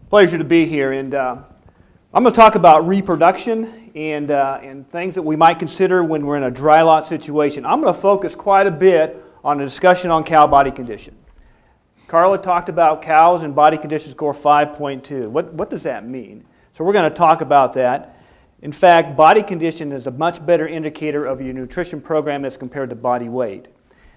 Pleasure to be here, and I'm going to talk about reproduction and things that we might consider when we're in a dry lot situation. I'm going to focus quite a bit on a discussion on cow body condition. Carla talked about cows and body condition score 5.2. What does that mean? So we're going to talk about that. In fact, body condition is a much better indicator of your nutrition program as compared to body weight.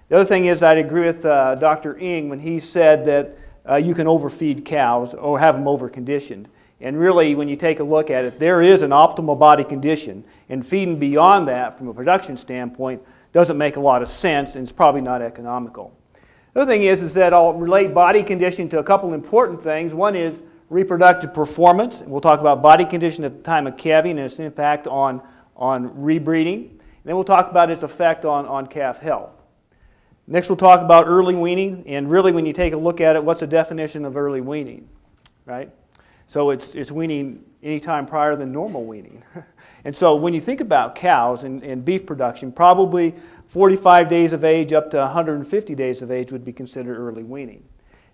The other thing is, I'd agree with Dr. Ng when he said that you can overfeed cows or have them overconditioned. And really, when you take a look at it, there is an optimal body condition, and feeding beyond that from a production standpoint doesn't make a lot of sense, and it's probably not economical. The other thing is that I'll relate body condition to a couple important things. One is reproductive performance, and we'll talk about body condition at the time of calving and its impact on rebreeding. And then we'll talk about its effect on calf health. Next, we'll talk about early weaning, and really, when you take a look at it, what's the definition of early weaning, right? So it's weaning anytime prior than normal weaning. And so when you think about cows and beef production, probably 45 days of age up to 150 days of age would be considered early weaning.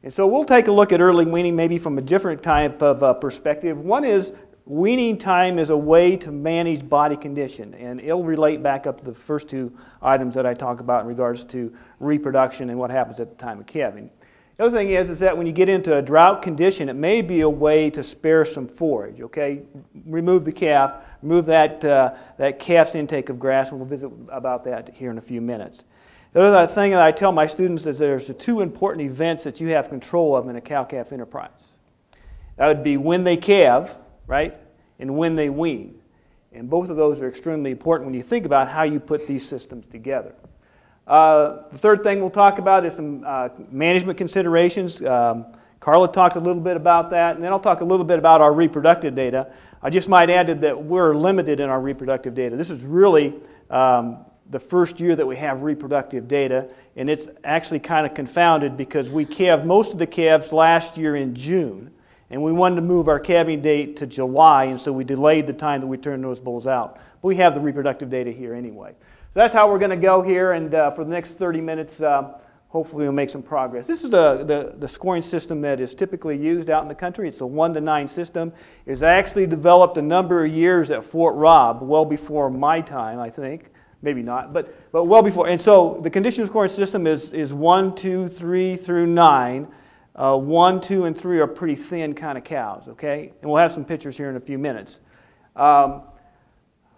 And so we'll take a look at early weaning maybe from a different type of perspective. One is weaning time is a way to manage body condition, and it'll relate back up to the first two items that I talk about in regards to reproduction and what happens at the time of calving. The other thing is that when you get into a drought condition, it may be a way to spare some forage, okay? Remove the calf, remove that calf's intake of grass, and we'll visit about that here in a few minutes. The other thing that I tell my students is there's two important events that you have control of in a cow-calf enterprise. That would be when they calve, right, and when they wean. And both of those are extremely important when you think about how you put these systems together. The third thing we'll talk about is some management considerations. Carla talked a little bit about that, and then I'll talk a little bit about our reproductive data. I just might add that we're limited in our reproductive data. This is really the first year that we have reproductive data, and it's actually kind of confounded because we calved most of the calves last year in June, and we wanted to move our calving date to July, and so we delayed the time that we turned those bulls out. But we have the reproductive data here anyway. So that's how we're going to go here, and for the next 30 minutes, hopefully we'll make some progress. This is the scoring system that is typically used out in the country. It's a 1 to 9 system. It's actually developed a number of years at Fort Robb, well before my time, I think. Maybe not, but well before. And so the condition scoring system is 1, 2, 3 through 9. 1, 2, and 3 are pretty thin kind of cows, okay? And we'll have some pictures here in a few minutes. 5s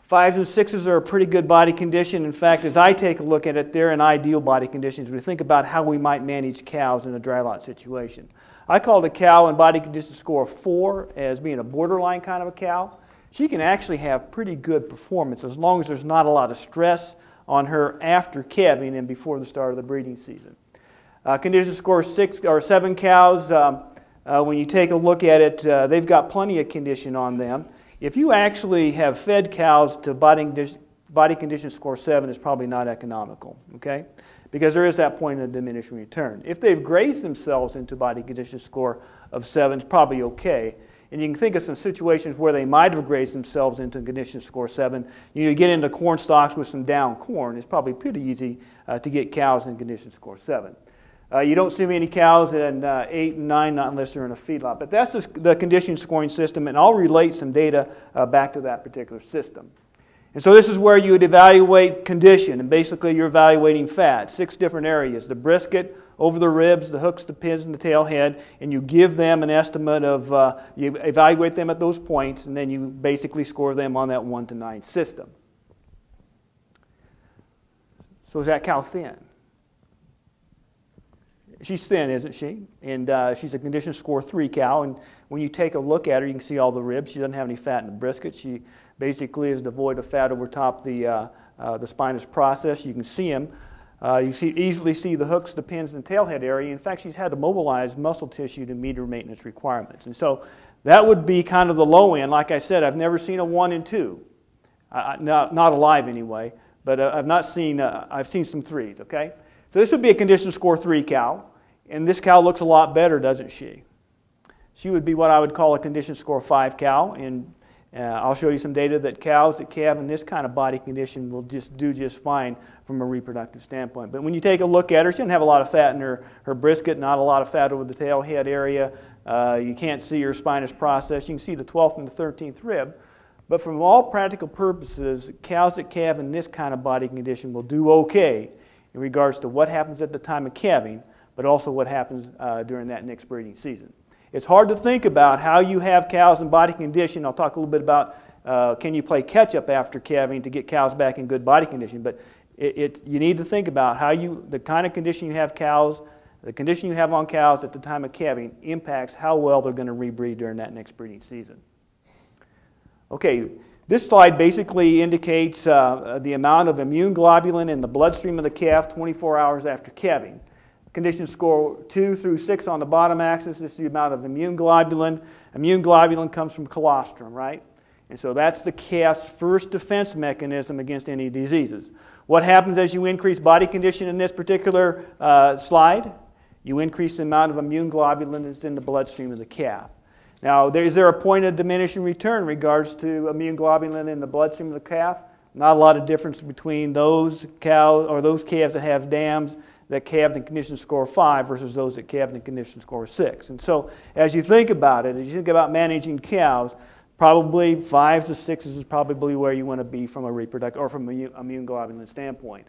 and 6s are a pretty good body condition. In fact, as I take a look at it, they're in ideal body conditions. We think about how we might manage cows in a dry lot situation. I called a cow in body condition score 4 as being a borderline kind of a cow. She can actually have pretty good performance as long as there's not a lot of stress on her after calving and before the start of the breeding season. Condition score 6 or 7 cows, when you take a look at it, they've got plenty of condition on them. If you actually have fed cows to body condition score 7, it's probably not economical, okay? Because there is that point of diminishing return. If they've grazed themselves into body condition score of 7, it's probably okay. And you can think of some situations where they might have grazed themselves into condition score 7. You get into corn stalks with some down corn. It's probably pretty easy to get cows in condition score 7. You don't see many cows in 8 and 9, not unless they're in a feedlot. But that's the condition scoring system, and I'll relate some data back to that particular system. And so this is where you would evaluate condition, and basically you're evaluating fat, 6 different areas: the brisket, over the ribs, the hooks, the pins, and the tail head, and you give them an estimate of, you evaluate them at those points, and then you basically score them on that 1 to 9 system. So is that cow thin? She's thin, isn't she? And she's a condition score 3 cow, and when you take a look at her, you can see all the ribs. She doesn't have any fat in the brisket. She basically is devoid of fat over top the spinous process. You can see them. You easily see the hooks, the pins, and the tailhead area. In fact, she's had to mobilize muscle tissue to meet her maintenance requirements. And so that would be kind of the low end. Like I said, I've never seen a 1 and 2. Not alive anyway, but I've seen some 3s, okay? So this would be a condition score 3 cow, and this cow looks a lot better, doesn't she? She would be what I would call a condition score 5 cow, and I'll show you some data that cows that calve in this kind of body condition will do just fine from a reproductive standpoint. But when you take a look at her, she doesn't have a lot of fat in her brisket, not a lot of fat over the tail head area. You can't see your spinous process. You can see the 12th and the 13th rib. But from all practical purposes, cows that calve in this kind of body condition will do okay in regards to what happens at the time of calving, but also what happens during that next breeding season. It's hard to think about how you have cows in body condition. I'll talk a little bit about can you play catch-up after calving to get cows back in good body condition. But you need to think about how the kind of condition you have cows, the condition you have on cows at the time of calving impacts how well they're going to rebreed during that next breeding season. Okay, this slide basically indicates the amount of immune globulin in the bloodstream of the calf 24 hours after calving. Condition score 2 through 6 on the bottom axis. This is the amount of immune globulin. Immune globulin comes from colostrum, right? And so that's the calf's first defense mechanism against any diseases. What happens as you increase body condition in this particular slide? You increase the amount of immune globulin that's in the bloodstream of the calf. Now, is there a point of diminishing return in regards to immune globulin in the bloodstream of the calf? Not a lot of difference between those cows or those calves that have dams that calved in condition score 5 versus those that calved in condition score 6. And so, as you think about it, as you think about managing cows, probably 5 to 6 is probably where you want to be from a reproductive or from an immune globulin standpoint.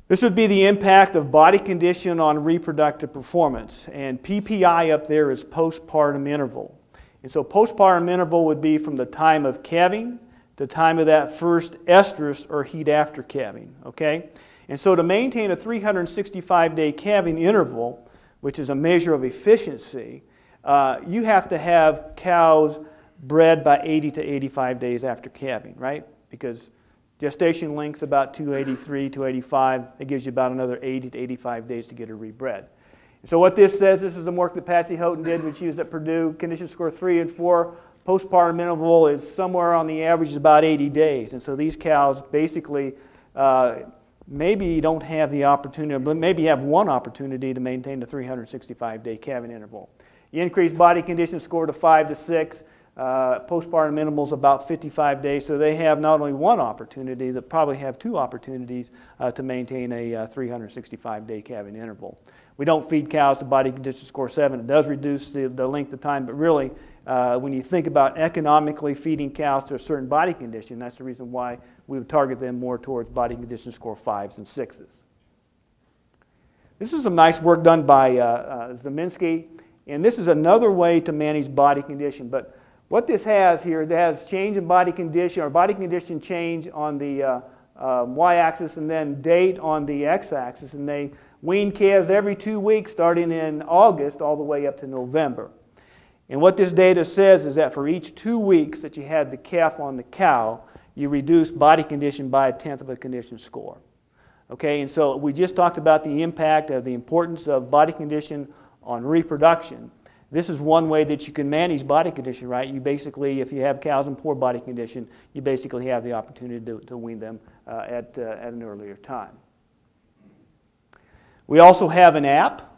This would be the impact of body condition on reproductive performance. And PPI up there is postpartum interval. And so postpartum interval would be from the time of calving to the time of that first estrus or heat after calving. Okay? And so to maintain a 365-day calving interval, which is a measure of efficiency, you have to have cows bred by 80 to 85 days after calving, right? Because gestation length's about 283, 285. It gives you about another 80 to 85 days to get her rebred. So what this says, this is some work that Patsy Houghton did, which she was at Purdue. Condition score 3 and 4, postpartum interval is somewhere on the average is about 80 days. And so these cows basically maybe don't have the opportunity, but maybe have one opportunity to maintain the 365-day calving interval. You increase body condition score to 5 to 6. Postpartum interval is about 55 days, so they have not only one opportunity, they probably have 2 opportunities to maintain a 365-day calving interval. We don't feed cows to body condition score 7. It does reduce the length of time, but really, when you think about economically feeding cows to a certain body condition, that's the reason why we would target them more towards body condition score 5s and 6s. This is some nice work done by Zeminski, and this is another way to manage body condition. But what this has here, it has change in body condition, or body condition change on the y-axis and then date on the x-axis, and they wean calves every 2 weeks starting in August all the way up to November. And what this data says is that for each 2 weeks that you had the calf on the cow, you reduce body condition by 1/10 of a condition score. Okay, and so we just talked about the impact of the importance of body condition on reproduction. This is one way that you can manage body condition, right? You basically, if you have cows in poor body condition, you basically have the opportunity to wean them at an earlier time. We also have an app.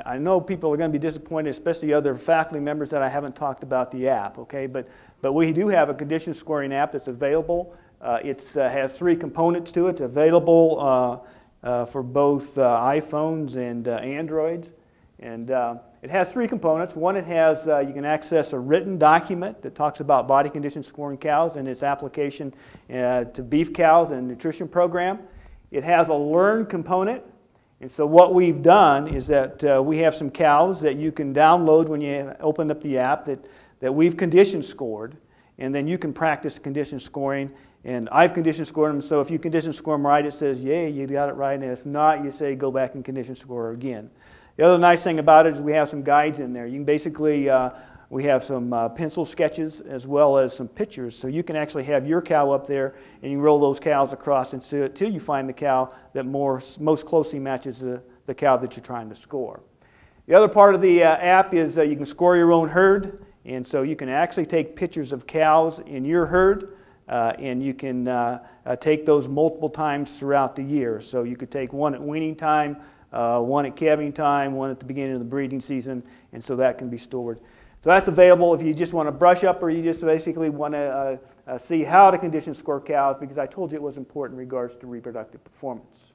I know people are going to be disappointed, especially other faculty members, that I haven't talked about the app, okay? But we do have a condition scoring app that's available. It has 3 components to it. It's available for both iPhones and Androids. And it has 3 components. One, it has, you can access a written document that talks about body condition scoring cows and its application to beef cows and nutrition program. It has a learn component. And so what we've done is that we have some cows that you can download when you open up the app that we've condition scored, and then you can practice condition scoring. And I've condition scored them, so if you condition score them right, it says, yay, you got it right, and if not, you say go back and condition score again. The other nice thing about it is we have some guides in there. You can basically, we have some pencil sketches as well as some pictures, so you can actually have your cow up there and you roll those cows across until you find the cow that most closely matches the cow that you're trying to score. The other part of the app is you can score your own herd, and so you can actually take pictures of cows in your herd, and you can take those multiple times throughout the year. So you could take one at weaning time, one at calving time, one at the beginning of the breeding season, and so that can be stored. So that's available if you just want to brush up or you just basically want to see how to condition score cows, because I told you it was important in regards to reproductive performance.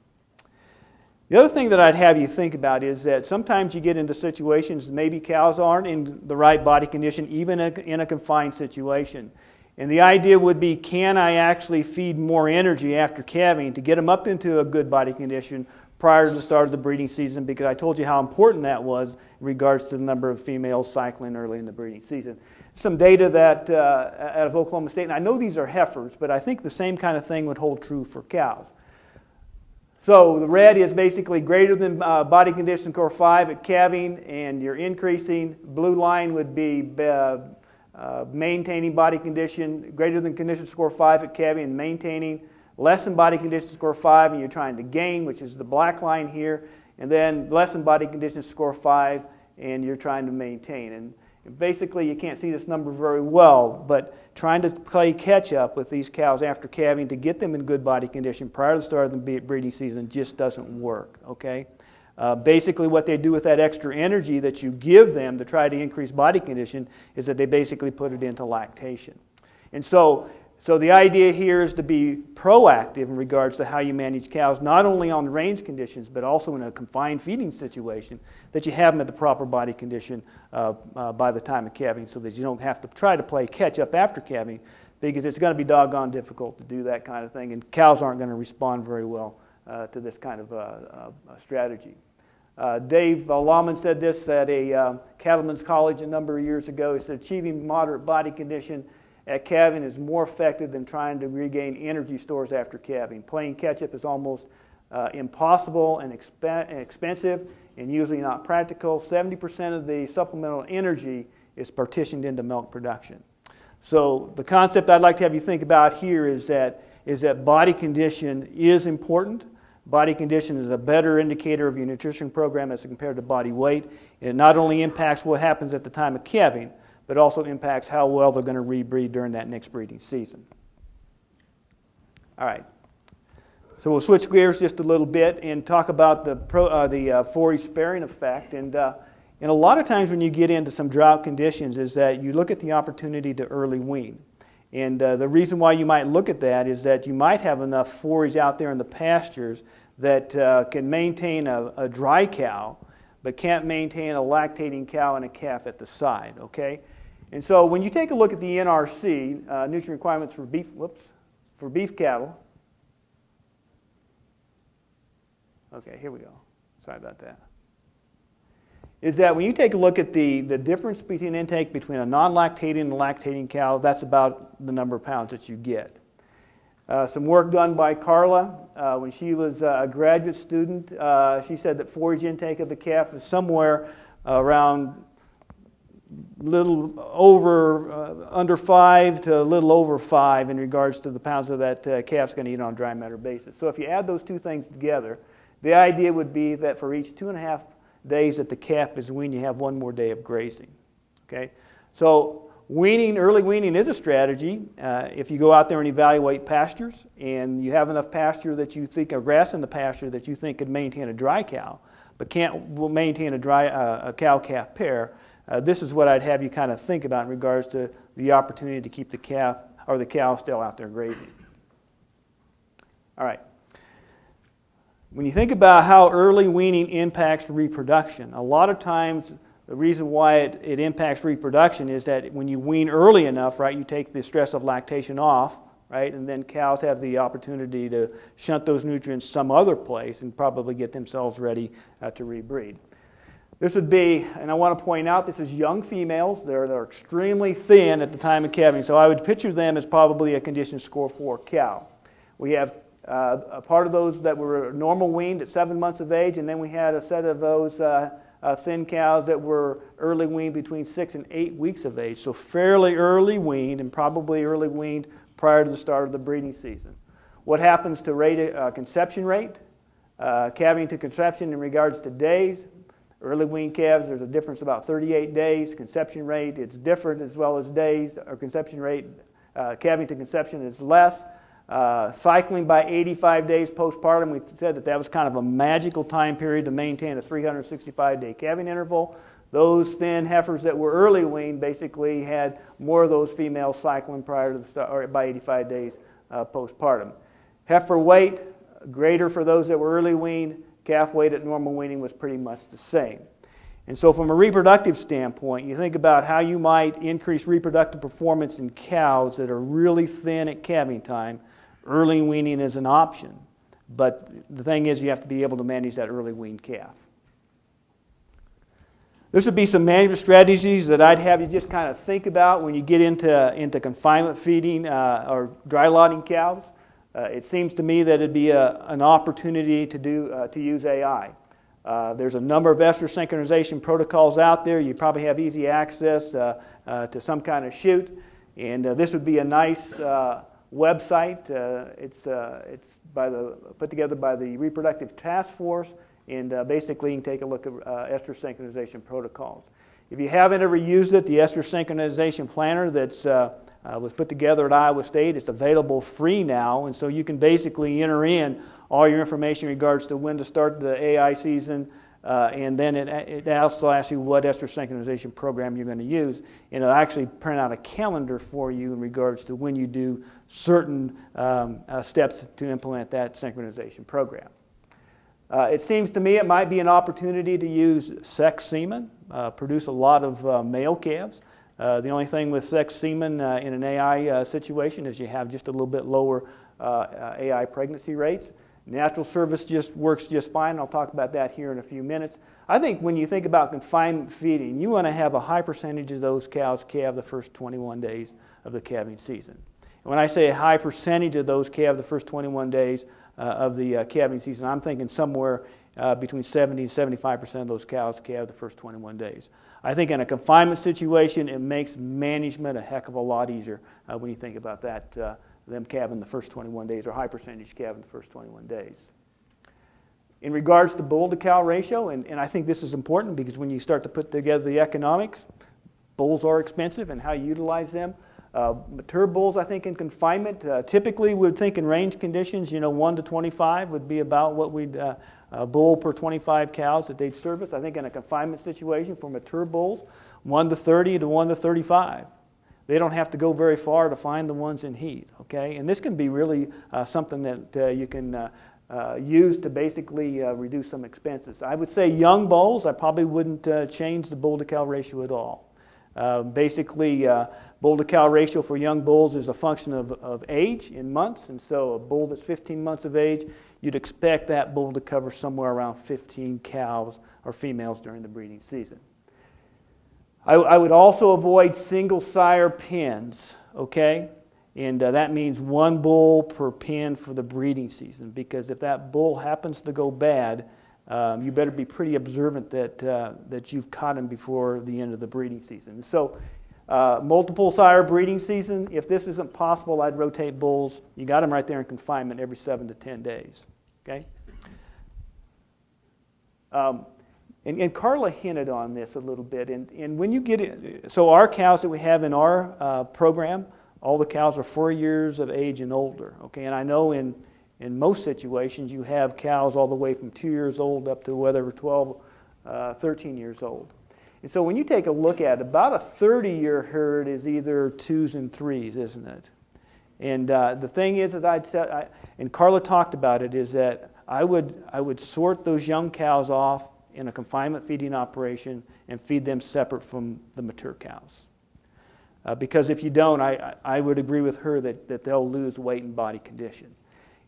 The other thing that I'd have you think about is that sometimes you get into situations maybe cows aren't in the right body condition, even in a confined situation. And the idea would be, can I actually feed more energy after calving to get them up into a good body condition prior to the start of the breeding season? Because I told you how important that was in regards to the number of females cycling early in the breeding season. Some data that out of Oklahoma State, and I know these are heifers, but I think the same kind of thing would hold true for cows. So the red is basically greater than body condition score 5 at calving, and you're increasing. Blue line would be maintaining body condition greater than condition score 5 at calving and maintaining. Less than body condition score 5 and you're trying to gain, which is the black line here. And then less than body condition score 5 and you're trying to maintain. And basically you can't see this number very well, but trying to play catch up with these cows after calving to get them in good body condition prior to the start of the breeding season just doesn't work, okay? Basically what they do with that extra energy that you give them to try to increase body condition is that they basically put it into lactation. And so the idea here is to be proactive in regards to how you manage cows, not only on range conditions, but also in a confined feeding situation, that you have them at the proper body condition by the time of calving so that you don't have to try to play catch up after calving, because it's going to be doggone difficult to do that kind of thing, and cows aren't going to respond very well to this kind of strategy. Dave Lawman said this at a cattlemen's college a number of years ago. He said, achieving moderate body condition at calving is more effective than trying to regain energy stores after calving. Playing catch-up is almost impossible and expensive and usually not practical. 70% of the supplemental energy is partitioned into milk production. So the concept I'd like to have you think about here is that body condition is important. Body condition is a better indicator of your nutrition program as compared to body weight. And it not only impacts what happens at the time of calving, but also impacts how well they're going to rebreed during that next breeding season. All right. So we'll switch gears just a little bit and talk about the forage sparing effect. And a lot of times when you get into some drought conditions is that you look at the opportunity to early wean. And the reason why you might look at that is that you might have enough forage out there in the pastures that can maintain a dry cow, but can't maintain a lactating cow and a calf at the side, okay? And so when you take a look at the NRC, nutrient requirements for beef cattle. Okay, here we go. Sorry about that. Is that when you take a look at the difference between intake between a non-lactating and a lactating cow, that's about the number of pounds that you get. Some work done by Carla when she was a graduate student. She said that forage intake of the calf is somewhere around little over, under 5 to a little over 5 in regards to the pounds of that calf's going to eat on a dry matter basis. So if you add those two things together, the idea would be that for each 2.5 days that the calf is weaned, you have 1 more day of grazing. Okay? So weaning, early weaning is a strategy. If you go out there and evaluate pastures and you have enough pasture that you think, or grass in the pasture that you think could maintain a dry cow, but can't maintain a cow-calf pair, this is what I'd have you kind of think about in regards to the opportunity to keep the calf or the cow still out there grazing. All right. When you think about how early weaning impacts reproduction, a lot of times the reason why it impacts reproduction is that when you wean early enough, right, you take the stress of lactation off, right, and then cows have the opportunity to shunt those nutrients some other place and probably get themselves ready to rebreed. This would be, and I want to point out, this is young females. They're extremely thin at the time of calving, so I would picture them as probably a condition score 4 cow. We have a part of those that were normal weaned at 7 months of age, and then we had a set of those thin cows that were early weaned between 6 and 8 weeks of age. So fairly early weaned, and probably early weaned prior to the start of the breeding season. What happens to conception rate? Calving to conception in regards to days. Early weaned calves, there's a difference about 38 days. Conception rate, it's different as well as days. Or conception rate, calving to conception is less. Cycling by 85 days postpartum, we said that was kind of a magical time period to maintain a 365-day calving interval. Those thin heifers that were early weaned basically had more of those females cycling prior to the start, or by 85 days postpartum. Heifer weight, greater for those that were early weaned. calf weight at normal weaning was pretty much the same. And so from a reproductive standpoint, you think about how you might increase reproductive performance in cows that are really thin at calving time. Early weaning is an option, but the thing is you have to be able to manage that early weaned calf. This would be some management strategies that I'd have you just kind of think about when you get into confinement feeding or dry lotting cows. It seems to me that it'd be an opportunity to use AI. There's a number of ester synchronization protocols out there. You probably have easy access to some kind of chute, and this would be a nice website. It's put together by the Reproductive Task Force, and basically you can take a look at ester synchronization protocols. If you haven't ever used it, the ester synchronization planner that's was put together at Iowa State, it's available free now, and so you can basically enter in all your information in regards to when to start the AI season, and then it also asks you what ester synchronization program you're going to use, and it'll actually print out a calendar for you in regards to when you do certain steps to implement that synchronization program. It seems to me it might be an opportunity to use sex semen, produce a lot of male calves. The only thing with sex semen in an AI situation is you have just a little bit lower AI pregnancy rates. Natural service just works just fine. I'll talk about that here in a few minutes. I think when you think about confinement feeding, you want to have a high percentage of those cows calve the first 21 days of the calving season. And when I say a high percentage of those calve the first 21 days of the calving season, I'm thinking somewhere between 70 and 75% of those cows calve the first 21 days. I think in a confinement situation, it makes management a heck of a lot easier when you think about that, them calving the first 21 days, or high percentage calving the first 21 days. In regards to bull to cow ratio, and I think this is important because when you start to put together the economics, bulls are expensive and how you utilize them. Mature bulls, I think, in confinement, typically we would think in range conditions, 1 to 25 would be about what we'd bull per 25 cows that they'd service. I think in a confinement situation for mature bulls, 1 to 30 to 1 to 35. They don't have to go very far to find the ones in heat, okay? And this can be really something that you can use to basically reduce some expenses. I would say young bulls, I probably wouldn't change the bull to cow ratio at all. Basically, bull to cow ratio for young bulls is a function of age in months, and so a bull that's 15 months of age, you'd expect that bull to cover somewhere around 15 cows or females during the breeding season. I would also avoid single sire pens, okay? And that means one bull per pen for the breeding season, because if that bull happens to go bad, you better be pretty observant that you've caught him before the end of the breeding season. So multiple sire breeding season, if this isn't possible, I'd rotate bulls. You got them right there in confinement every 7 to 10 days, okay? And Carla hinted on this a little bit. And when you get it, so our cows that we have in our program, all the cows are 4 years of age and older, okay? And I know in most situations you have cows all the way from 2 years old up to whether 12, 13 years old. And so when you take a look at it, about a 30-year herd is either 2s and 3s, isn't it? And the thing is, as I'd said, and Carla talked about it, is that I would sort those young cows off in a confinement feeding operation and feed them separate from the mature cows. Because if you don't, I would agree with her that they'll lose weight and body condition.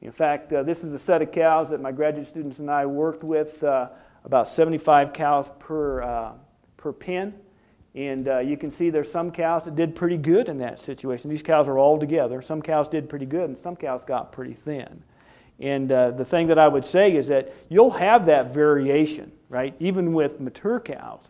In fact, this is a set of cows that my graduate students and I worked with, about 75 cows per pen. And you can see there's some cows that did pretty good in that situation. These cows are all together. Some cows did pretty good and some cows got pretty thin. And the thing that I would say is that you'll have that variation, right, even with mature cows.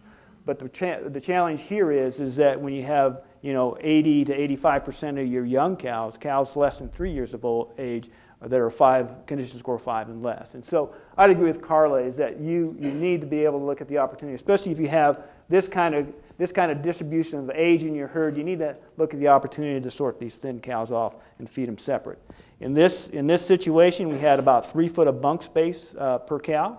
But the challenge here is that when you have 80 to 85% of your young cows, cows less than 3 years of age, that are condition score 5 and less. And so I'd agree with Carla is that you need to be able to look at the opportunity, especially if you have this kind of distribution of age in your herd. You need to look at the opportunity to sort these thin cows off and feed them separate. In this situation, we had about 3 foot of bunk space per cow,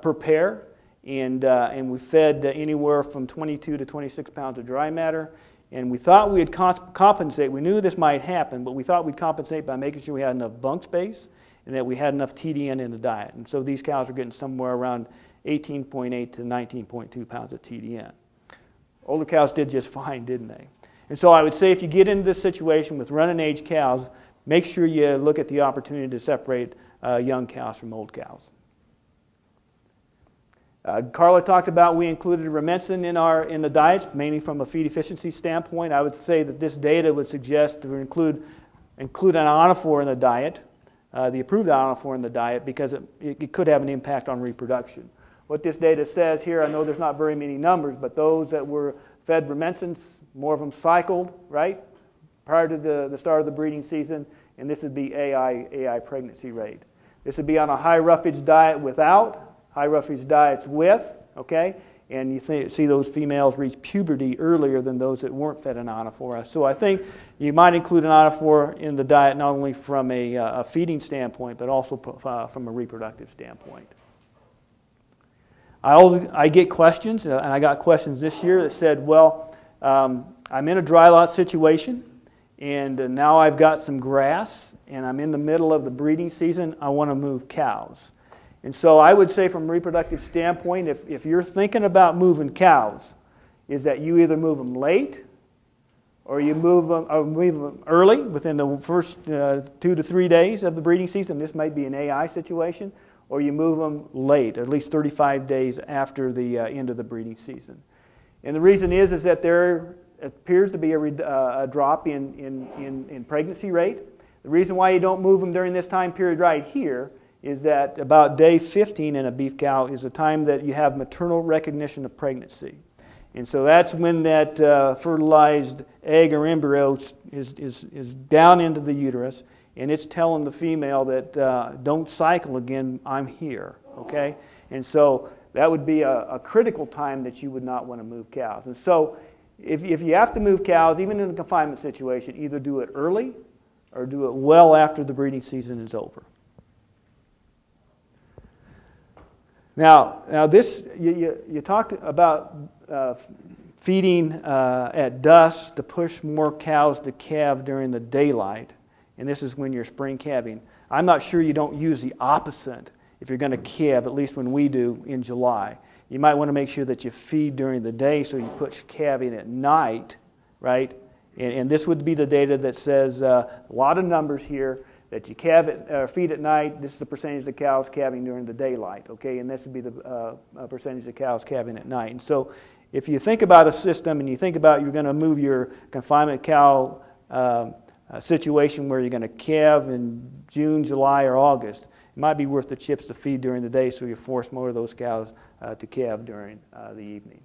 per pair, and we fed anywhere from 22 to 26 pounds of dry matter. And we thought we'd compensate. We knew this might happen, but we thought we'd compensate by making sure we had enough bunk space and that we had enough TDN in the diet. And so these cows are getting somewhere around 18.8 to 19.2 pounds of TDN. Older cows did just fine, didn't they? And so I would say if you get into this situation with run-and-age cows, make sure you look at the opportunity to separate young cows from old cows. Carla talked about we included Rumensin in the diets, mainly from a feed efficiency standpoint. I would say that this data would suggest to include an ionophore in the diet, the approved ionophore in the diet, because it could have an impact on reproduction. What this data says here, I know there's not very many numbers, but those that were fed Rumensin, more of them cycled, right, prior to the start of the breeding season, and this would be AI pregnancy rate. This would be on a high roughage diet without, high roughage diets with, okay? And you see those females reach puberty earlier than those that weren't fed an ionophore. So I think you might include an ionophore in the diet not only from a feeding standpoint, but also from a reproductive standpoint. I get questions, and I got questions this year that said, well, I'm in a dry lot situation, and now I've got some grass, and I'm in the middle of the breeding season. I want to move cows. And so I would say from a reproductive standpoint, if you're thinking about moving cows, is that you either move them late or you move them early within the first 2 to 3 days of the breeding season. This might be an AI situation. Or you move them late, at least 35 days after the end of the breeding season. And the reason is that there appears to be a drop in pregnancy rate. The reason why you don't move them during this time period right here is that about day 15 in a beef cow is the time that you have maternal recognition of pregnancy. And so that's when that fertilized egg or embryo is down into the uterus, and it's telling the female that don't cycle again, I'm here, okay? And so that would be a critical time that you would not want to move cows. And so if you have to move cows, even in a confinement situation, either do it early or do it well after the breeding season is over. Now this, you talked about feeding at dusk to push more cows to calve during the daylight, and this is when you're spring calving. I'm not sure you don't use the opposite if you're going to calve, at least when we do in July. You might want to make sure that you feed during the day so you push calving at night, right? And this would be the data that says a lot of numbers here, that you feed at night. This is the percentage of cows calving during the daylight, okay? And this would be the percentage of cows calving at night. And so if you think about a system and you think about you're going to move your confinement cow situation where you're going to calve in June, July, or August, it might be worth the chips to feed during the day so you force more of those cows to calve during the evening.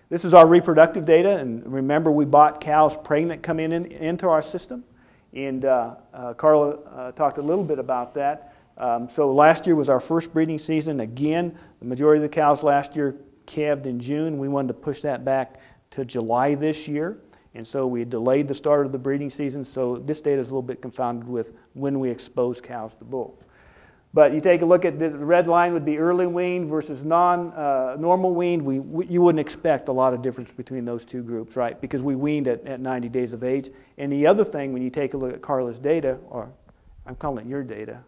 This is our reproductive data, and remember we bought cows pregnant coming into our system. And Carla talked a little bit about that. So last year was our first breeding season. Again, the majority of the cows last year calved in June. We wanted to push that back to July this year. And so we delayed the start of the breeding season. So this data is a little bit confounded with when we expose cows to bulls. But you take a look at the red line would be early weaned versus normal weaned. You wouldn't expect a lot of difference between those two groups, right? Because we weaned at 90 days of age. And the other thing, when you take a look at Carla's data, or I'm calling it your data,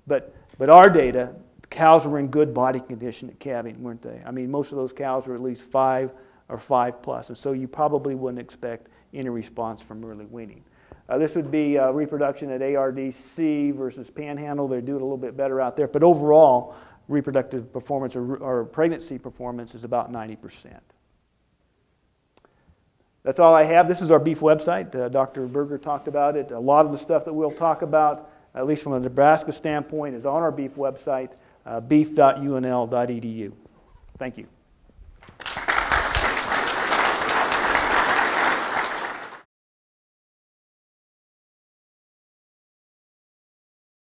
but our data, the cows were in good body condition at calving, weren't they? I mean, most of those cows were at least 5 or 5+, and so you probably wouldn't expect any response from early weaning. This would be reproduction at ARDC versus Panhandle. They do it a little bit better out there. But overall, reproductive performance or pregnancy performance is about 90%. That's all I have. This is our beef website. Dr. Berger talked about it. A lot of the stuff that we'll talk about, at least from a Nebraska standpoint, is on our beef website, beef.unl.edu. Thank you.